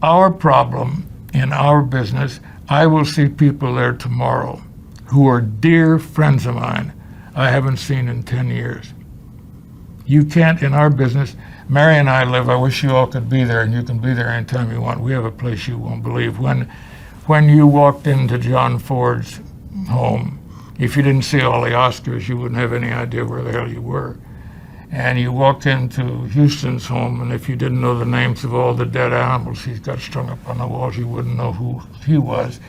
our problem in our business, I will see people there tomorrow who are dear friends of mine I haven't seen in 10 years. You can't, in our business, Mary and I live, I wish you all could be there, and you can be there anytime you want. We have a place you won't believe. When you walked into John Ford's home, if you didn't see all the Oscars, you wouldn't have any idea where the hell you were. And you walk into Houston's home, and if you didn't know the names of all the dead animals he's got strung up on the walls, you wouldn't know who he was.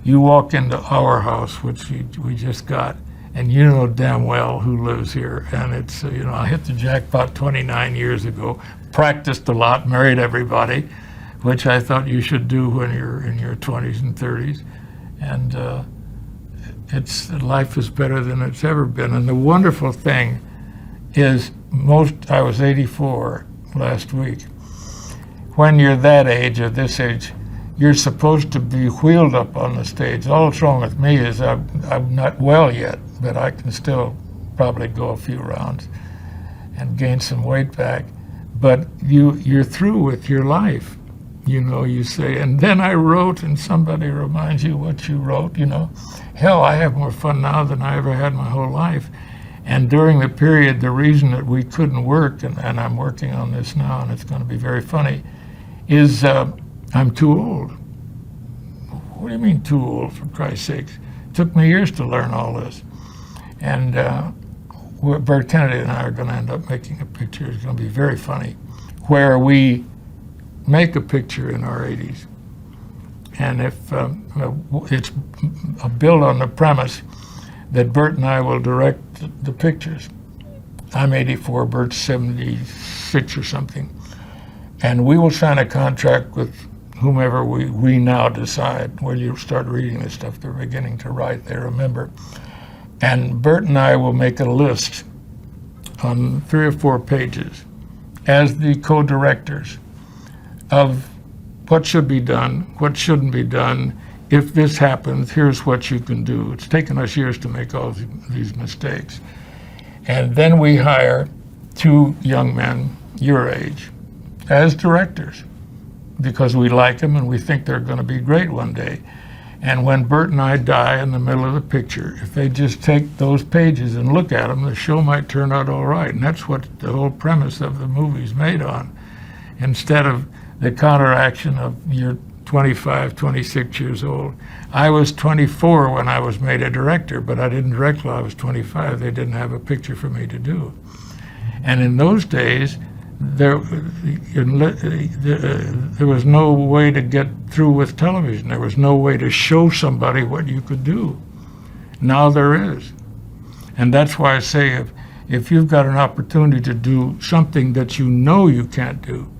You walk into our house, which we just got, and you know damn well who lives here. And it's, I hit the jackpot 29 years ago, practiced a lot, married everybody, which I thought you should do when you're in your 20s and 30s. And life is better than it's ever been. And the wonderful thing is, I was 84 last week. When you're that age or this age, you're supposed to be wheeled up on the stage. All that's wrong with me is I'm not well yet, but I can still probably go a few rounds and gain some weight back. But you're through with your life. You say, and then I wrote, and somebody reminds you what you wrote, Hell, I have more fun now than I ever had my whole life. And during the period, the reason that we couldn't work, and I'm working on this now, and it's going to be very funny, is I'm too old. What do you mean too old, for Christ's sakes? It took me years to learn all this. And Bert Kennedy and I are going to end up making a picture. It's going to be very funny, where we make a picture in our 80s. And if it's built on the premise that Bert and I will direct the pictures. I'm 84, Bert's 76 or something. And we will sign a contract with whomever we now decide. Well, you start reading this stuff, they're beginning to write, they remember. And Bert and I will make a list on 3 or 4 pages as the co-directors of what should be done, what shouldn't be done. If this happens, here's what you can do. It's taken us years to make all these mistakes. And then we hire 2 young men your age as directors because we like them and we think they're going to be great one day. And when Bert and I die in the middle of the picture, if they just take those pages and look at them, the show might turn out all right. And that's what the whole premise of the movie's made on. Instead of the counteraction of you're 25, 26 years old. I was 24 when I was made a director, but I didn't direct till I was 25. They didn't have a picture for me to do. And in those days, there was no way to get through with television. There was no way to show somebody what you could do. Now there is. And that's why I say if you've got an opportunity to do something that you know you can't do,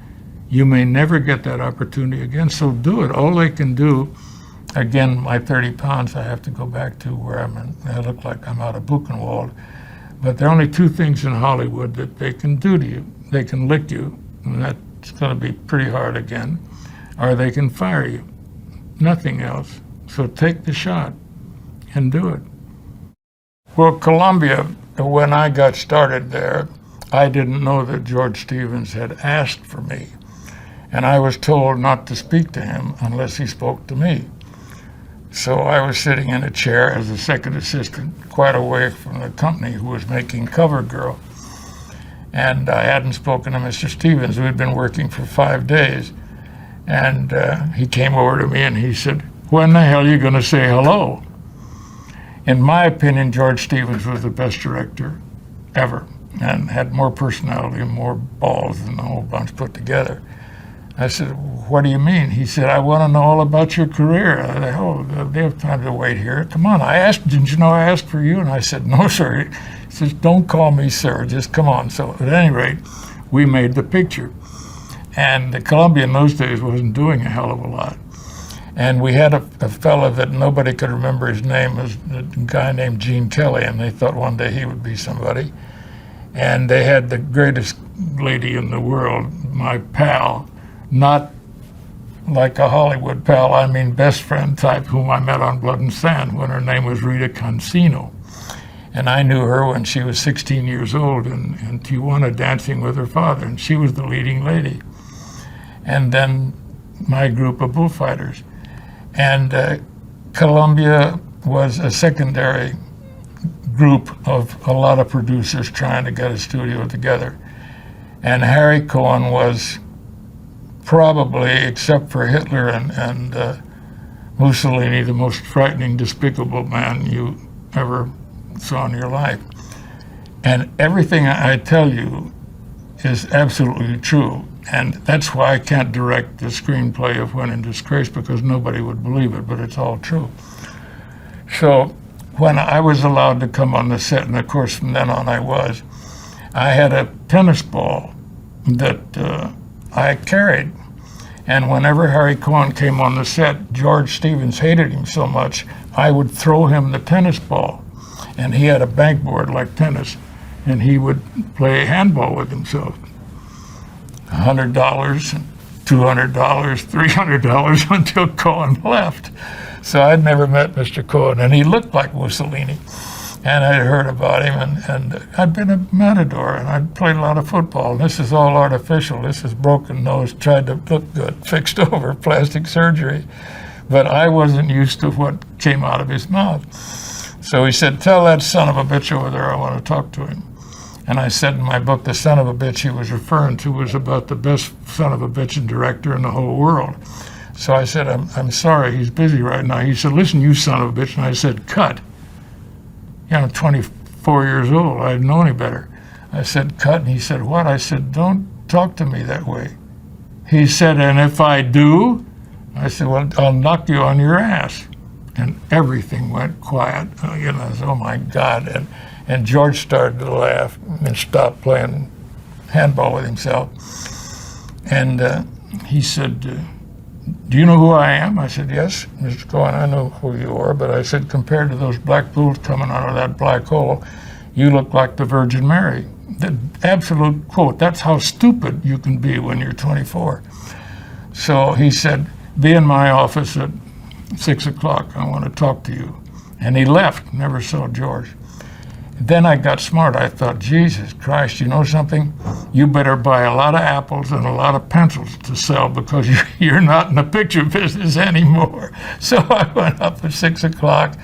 you may never get that opportunity again, so do it. All they can do, again, my 30 pounds, I have to go back to where I look like I'm out of Buchenwald. But there are only 2 things in Hollywood that they can do to you. They can lick you, and that's going to be pretty hard again, or they can fire you. Nothing else. So take the shot and do it. Well, Columbia, when I got started there, I didn't know that George Stevens had asked for me. And I was told not to speak to him unless he spoke to me. So I was sitting in a chair as a second assistant, quite away from the company who was making CoverGirl. And I hadn't spoken to Mr. Stevens. We'd been working for 5 days. And he came over to me and he said, "When the hell are you going to say hello?" In my opinion, George Stevens was the best director ever and had more personality and more balls than the whole bunch put together. I said, "What do you mean?" He said, "I want to know all about your career." I said, "Oh, they have time to wait here. Come on." Didn't you know I asked for you? And I said, "No, sir." He says, "Don't call me sir, just come on." So at any rate, we made the picture. And the Columbia in those days wasn't doing a hell of a lot. And we had a fellow that nobody could remember his name, was a guy named Gene Kelly, and they thought one day he would be somebody. And they had the greatest lady in the world, my pal, not like a Hollywood pal, I mean best friend type, whom I met on Blood and Sand when her name was Rita Cancino. And I knew her when she was 16 years old in Tijuana dancing with her father, and she was the leading lady. And then my group of bullfighters. And Columbia was a secondary group of a lot of producers trying to get a studio together. And Harry Cohen was probably, except for Hitler and Mussolini, the most frightening, despicable man you ever saw in your life. And everything I tell you is absolutely true. And that's why I can't direct the screenplay of When in Disgrace, because nobody would believe it, but it's all true. So when I was allowed to come on the set, and of course from then on I had a tennis ball that I carried. And whenever Harry Cohen came on the set, George Stevens hated him so much, I would throw him the tennis ball. And he had a bankboard like tennis, and he would play handball with himself. $100, $200, $300 until Cohen left. So I'd never met Mr. Cohen, and he looked like Mussolini. And I'd heard about him, and I'd been a matador, and I'd played a lot of football. And this is all artificial. This is broken nose, tried to look good, fixed over, plastic surgery. But I wasn't used to what came out of his mouth. So he said, "Tell that son of a bitch over there I want to talk to him." And I said in my book, the son of a bitch he was referring to was about the best son of a bitch and director in the whole world. So I said, I'm sorry, he's busy right now. He said, "Listen, you son of a bitch." And I said, "Cut." You know, 24 years old, I didn't know any better. I said, "Cut." And he said, "What?" I said, "Don't talk to me that way." He said, "And if I do?" I said, "Well, I'll knock you on your ass." And everything went quiet. You know, I said, "Oh my God." And George started to laugh and stopped playing handball with himself. And he said, "Do you know who I am?" I said, "Yes, Mr. Cohen, I know who you are." But I said, "Compared to those black bulls coming out of that black hole, you look like the Virgin Mary." The absolute quote. That's how stupid you can be when you're 24. So he said, "Be in my office at 6 o'clock. I want to talk to you." And he left, never saw George. Then I got smart. I thought, Jesus Christ, you know something? You better buy a lot of apples and a lot of pencils to sell, because you're not in the picture business anymore. So I went up at 6 o'clock,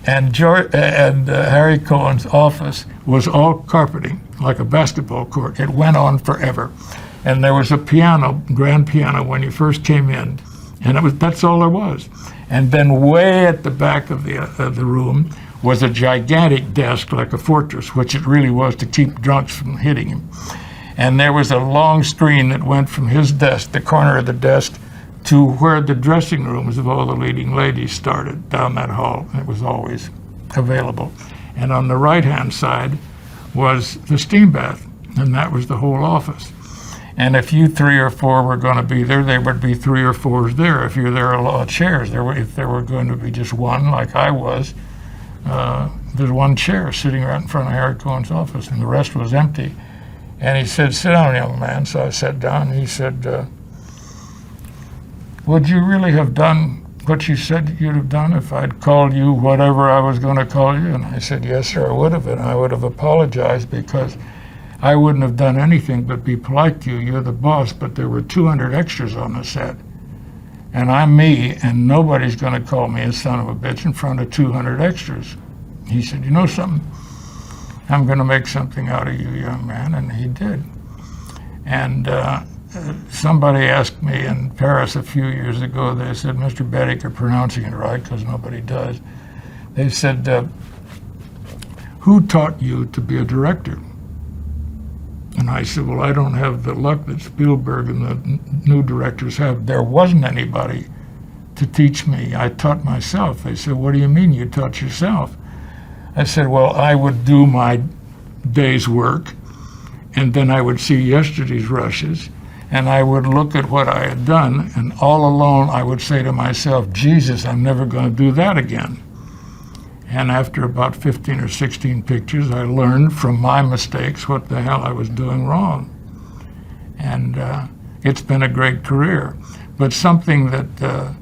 and Harry Cohen's office was all carpeting, like a basketball court. It went on forever. And there was a piano, grand piano, when you first came in, and that's all there was. And then way at the back of the room was a gigantic desk, like a fortress, which it really was, to keep drunks from hitting him. And there was a long screen that went from his desk, the corner of the desk, to where the dressing rooms of all the leading ladies started, down that hall. It was always available. And on the right-hand side was the steam bath, and that was the whole office. And if you 3 or 4 were going to be there, there would be 3 or 4 there. If you're there, a lot of chairs. If there were going to be just one, like I was, there's one chair sitting right in front of Harry Cohen's office, and the rest was empty. And he said, "Sit down, young man." So I sat down. He said, "Would you really have done what you said you'd have done if I'd called you whatever I was going to call you?" And I said, "Yes, sir, I would have. And I would have apologized, because I wouldn't have done anything but be polite to you. You're the boss, but there were 200 extras on the set. And I'm me, and nobody's going to call me a son of a bitch in front of 200 extras." He said, "You know something? I'm going to make something out of you, young man." And he did. And somebody asked me in Paris a few years ago, they said, "Mr. Boetticher," pronouncing it right, because nobody does, they said, "Who taught you to be a director?" And I said, "Well, I don't have the luck that Spielberg and the new directors have. There wasn't anybody to teach me. I taught myself." They said, "What do you mean you taught yourself?" I said, "Well, I would do my day's work, and then I would see yesterday's rushes, and I would look at what I had done, and all alone I would say to myself, Jesus, I'm never going to do that again." And after about 15 or 16 pictures, I learned from my mistakes what the hell I was doing wrong. And it's been a great career. But something that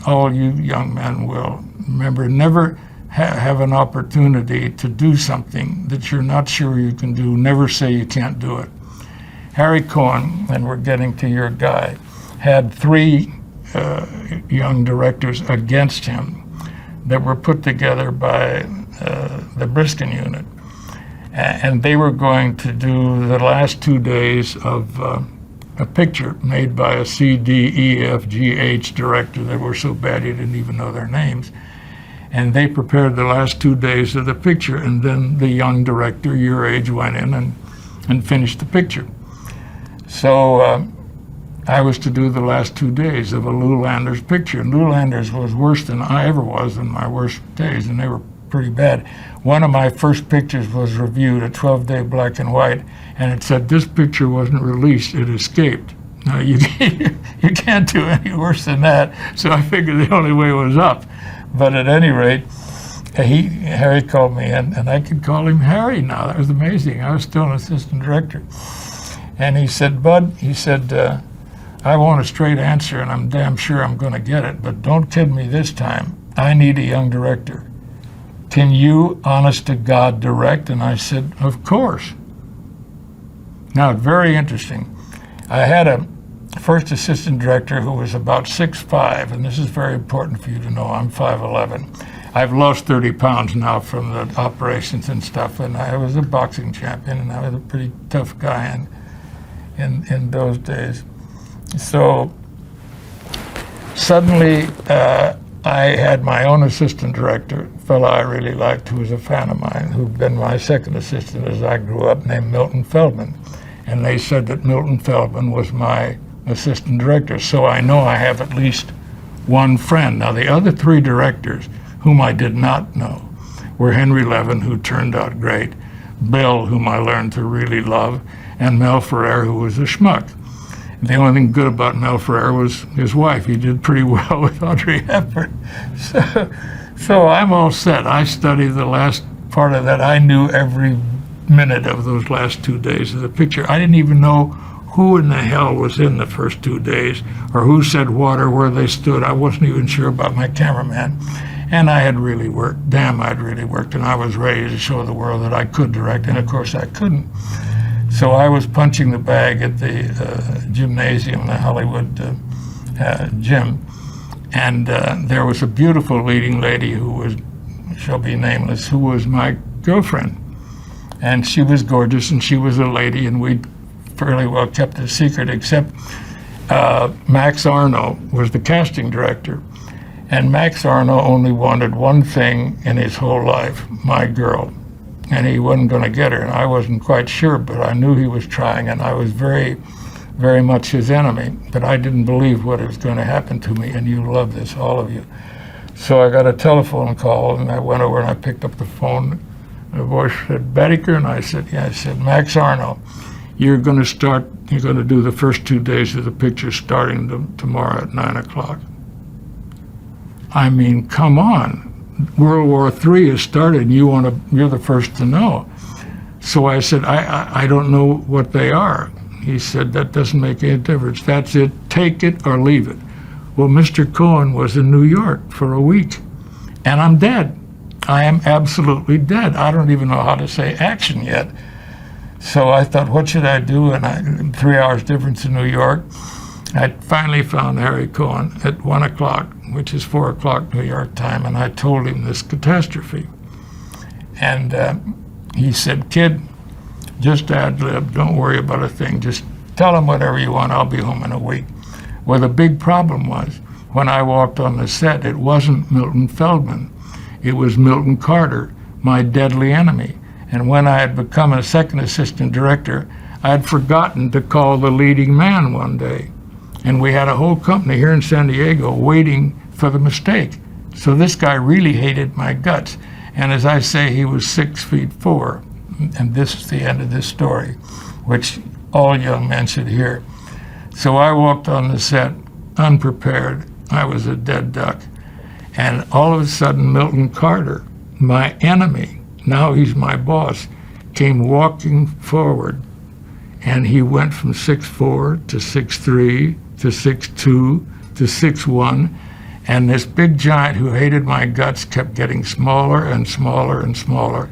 all you young men will remember, never have an opportunity to do something that you're not sure you can do. Never say you can't do it. Harry Cohen, and we're getting to your guy, had 3 young directors against him that were put together by the Briskin unit. And they were going to do the last 2 days of a picture made by a C, D, E, F, G, H director that were so bad you didn't even know their names. And they prepared the last 2 days of the picture, and then the young director, your age, went in and finished the picture. So I was to do the last 2 days of a Lou Landers picture. And Lou Landers was worse than I ever was in my worst days, and they were pretty bad. One of my first pictures was reviewed, a 12-day black and white, and it said this picture wasn't released, it escaped. Now, you can't do any worse than that, so I figured the only way was up. But at any rate, Harry called me in, and I could call him Harry now. That was amazing. I was still an assistant director. And he said, Bud, he said, I want a straight answer, and I'm damn sure I'm going to get it, but don't kid me this time. I need a young director. Can you, honest to God, direct? And I said, of course. Now, very interesting. I had a first assistant director who was about 6'5", and this is very important for you to know. I'm 5'11". I've lost 30 pounds now from the operations and stuff, and I was a boxing champion, and I was a pretty tough guy in those days. So suddenly, I had my own assistant director, a fellow I really liked, who was a fan of mine, who'd been my second assistant as I grew up, named Milton Feldman. And they said that Milton Feldman was my assistant director. So I know I have at least one friend. Now, the other 3 directors, whom I did not know, were Henry Levin, who turned out great, Bill, whom I learned to really love, and Mel Ferrer, who was a schmuck. The only thing good about Mel Ferrer was his wife. He did pretty well with Audrey Hepburn. So I'm all set. I studied the last part of that. I knew every minute of those last 2 days of the picture. I didn't even know who in the hell was in the first 2 days or who said what or where they stood. I wasn't even sure about my cameraman. And I had really worked. Damn, I'd really worked. And I was ready to show the world that I could direct. And of course I couldn't. So I was punching the bag at the gymnasium, the Hollywood gym, and there was a beautiful leading lady who was, shall be nameless, who was my girlfriend. And she was gorgeous, and she was a lady, and we fairly well kept it a secret, except Max Arno was the casting director. And Max Arno only wanted one thing in his whole life, my girl. And he wasn't going to get her, and I wasn't quite sure, but I knew he was trying, and I was very, very much his enemy, but I didn't believe what was going to happen to me, and you love this, all of you. So I got a telephone call, and I went over and I picked up the phone, and the voice said, Boetticher, and I said, yeah. I said, Max Arno, you're going to do the first 2 days of the picture starting tomorrow at 9 o'clock. I mean, come on. World War III has started, and you're the first to know. So I said, I don't know what they are. He said, that doesn't make any difference. That's it. Take it or leave it. Well, Mr. Cohen was in New York for a week, and I'm dead. I am absolutely dead. I don't even know how to say action yet. So I thought, what should I do? And 3 hours difference in New York. I finally found Harry Cohen at 1 o'clock, which is 4 o'clock New York time, and I told him this catastrophe. And he said, kid, just ad-lib, don't worry about a thing. Just tell him whatever you want, I'll be home in a week. Well, the big problem was, when I walked on the set, it wasn't Milton Feldman. It was Milton Carter, my deadly enemy. And when I had become a second assistant director, I had forgotten to call the leading man one day. And we had a whole company here in San Diego waiting for the mistake. So this guy really hated my guts. And as I say, he was 6'4". And this is the end of this story, which all young men should hear. So I walked on the set unprepared. I was a dead duck. And all of a sudden, Milton Carter, my enemy, now he's my boss, came walking forward. And he went from 6'4" to 6'3", to 6'2", to 6'1", and this big giant who hated my guts kept getting smaller and smaller and smaller.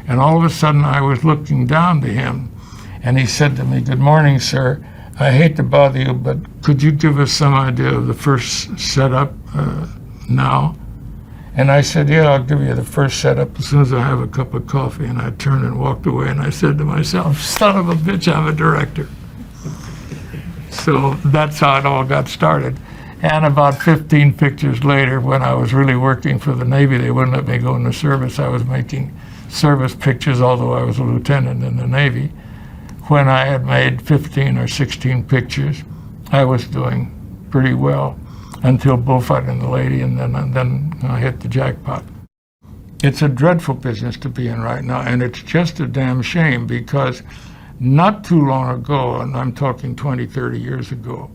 And all of a sudden I was looking down to him, and he said to me, good morning, sir. I hate to bother you, but could you give us some idea of the first setup now? And I said, yeah, I'll give you the first setup as soon as I have a cup of coffee. And I turned and walked away, and I said to myself, son of a bitch, I'm a director. So that's how it all got started. And about 15 pictures later, when I was really working for the Navy, they wouldn't let me go into service. I was making service pictures, although I was a lieutenant in the Navy. When I had made 15 or 16 pictures, I was doing pretty well until bullfighting the lady, and then I hit the jackpot. It's a dreadful business to be in right now, and it's just a damn shame because not too long ago, and I'm talking 20, 30 years ago,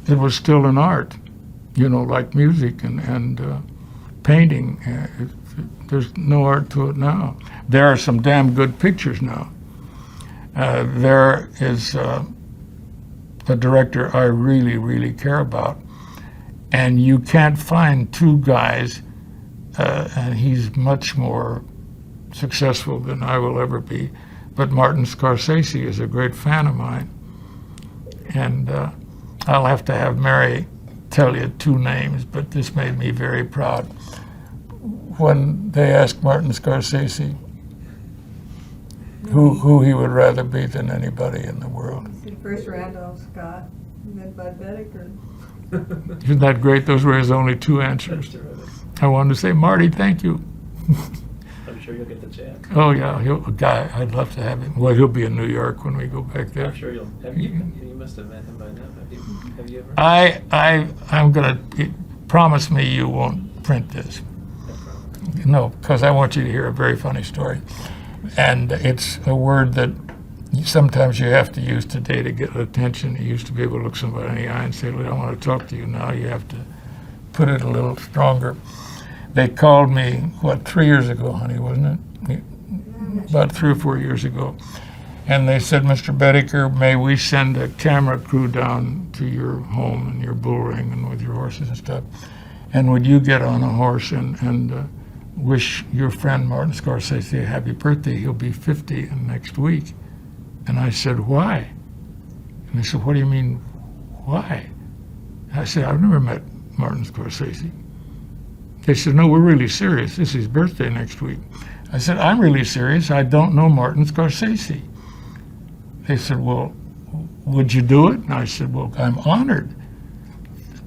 it was still an art, like music and painting. There's no art to it now. There are some damn good pictures now. There is a director I really, really care about, and you can't find two guys, and he's much more successful than I will ever be, but Martin Scorsese is a great fan of mine. And I'll have to have Mary tell you two names, but this made me very proud. When they asked Martin Scorsese who he would rather be than anybody in the world. First Randolph Scott, and then Budd Boetticher. Isn't that great? Those were his only two answers. I wanted to say, Marty, thank you. I'm sure you'll get the chance. Oh yeah, I'd love to have him. Well, he'll be in New York when we go back there. I'm sure you'll. You must have met him by now. Have you ever? I'm gonna promise me you won't print this. No, because I want you to hear a very funny story, and it's a word that sometimes you have to use today to get attention. You used to be able to look somebody in the eye and say, "Look, I want to talk to you." Now you have to put it a little stronger. They called me, 3 years ago, honey, wasn't it? About 3 or 4 years ago. And they said, Mr. Boetticher, may we send a camera crew down to your home and your bull ring and with your horses and stuff? And would you get on a horse and wish your friend Martin Scorsese a happy birthday? He'll be 50 next week. And I said, why? And they said, what do you mean, why? I said, I've never met Martin Scorsese. They said, no, we're really serious. This is his birthday next week. I said, I'm really serious. I don't know Martin Scorsese. They said, well, would you do it? And I said, well, I'm honored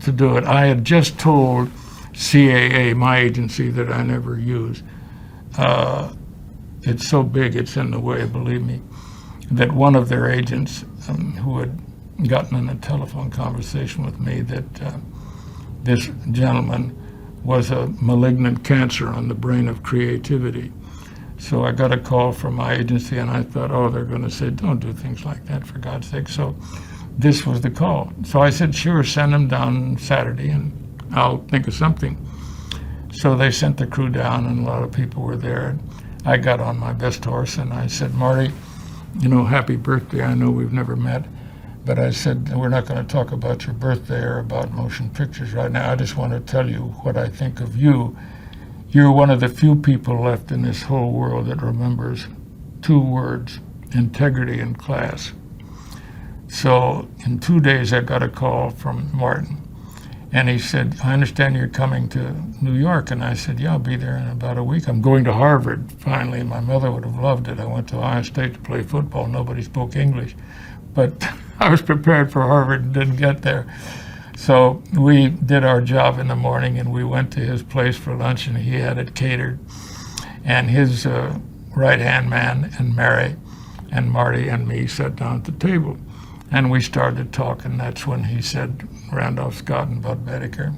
to do it. I had just told CAA, my agency that I never use, it's so big it's in the way, believe me, that one of their agents who had gotten in a telephone conversation with me that this gentleman was a malignant cancer on the brain of creativity. So I got a call from my agency, and I thought, oh, they're going to say, don't do things like that, for God's sake. So this was the call. So I said, sure, send them down Saturday, and I'll think of something. So they sent the crew down, and a lot of people were there. And I got on my best horse, and I said, Marty, happy birthday. I know we've never met. But I said, we're not going to talk about your birthday or about motion pictures right now. I just want to tell you what I think of you. You're one of the few people left in this whole world that remembers 2 words, integrity and class. So in 2 days, I got a call from Martin. And he said, I understand you're coming to New York. And I said, yeah, I'll be there in about a week. I'm going to Harvard, finally. My mother would have loved it. I went to Ohio State to play football. Nobody spoke English. But I was prepared for Harvard and didn't get there. So we did our job in the morning, and we went to his place for lunch, and he had it catered. And his right-hand man and Mary and Marty and me sat down at the table. And we started talking. That's when he said Randolph Scott and Budd Boetticher.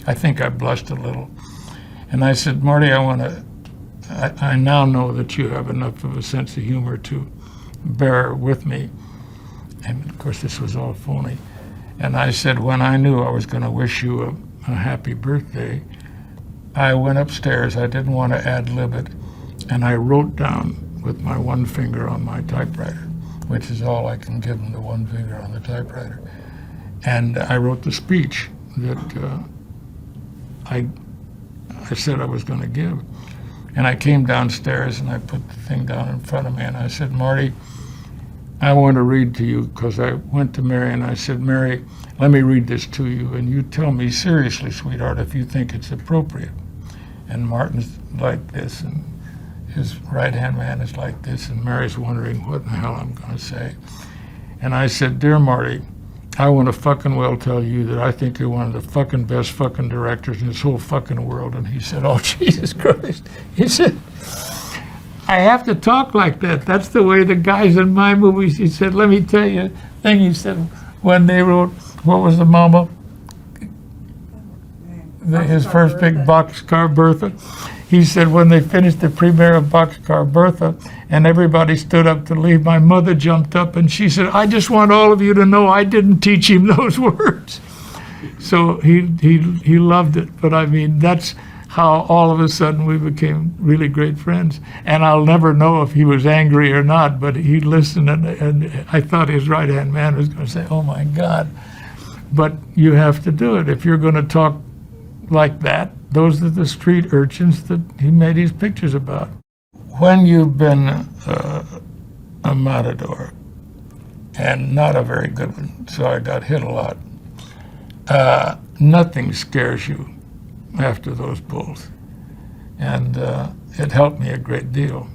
I think I blushed a little. And I said, Marty, I now know that you have enough of a sense of humor to bear with me. And of course, this was all phony. And I said, when I knew I was going to wish you a happy birthday, I went upstairs. I didn't want to ad-lib it. And I wrote down with my one finger on my typewriter, which is all I can give him, the one finger on the typewriter. And I wrote the speech that I said I was going to give. And I came downstairs and I put the thing down in front of me and I said, Marty, I want to read to you, because I went to Mary and I said, Mary, let me read this to you, and you tell me seriously, sweetheart, if you think it's appropriate. And Martin's like this, and his right-hand man is like this, and Mary's wondering what in the hell I'm going to say. And I said, dear Marty, I want to fucking well tell you that I think you're one of the fucking best fucking directors in this whole fucking world. And he said, oh, Jesus Christ. He said, I have to talk like that. That's the way the guys in my movies, he said, let me tell you a thing. He said, when they wrote, what was the mama? His first big Boxcar Bertha. He said when they finished the premiere of Boxcar Bertha and everybody stood up to leave, my mother jumped up and she said, I just want all of you to know I didn't teach him those words. So he loved it. But I mean, that's how all of a sudden we became really great friends. And I'll never know if he was angry or not, but he listened, and I thought his right-hand man was going to say, oh my God. But you have to do it. If you're going to talk like that, those are the street urchins that he made his pictures about. When you've been a matador, and not a very good one, so I got hit a lot, nothing scares you after those bulls. And it helped me a great deal.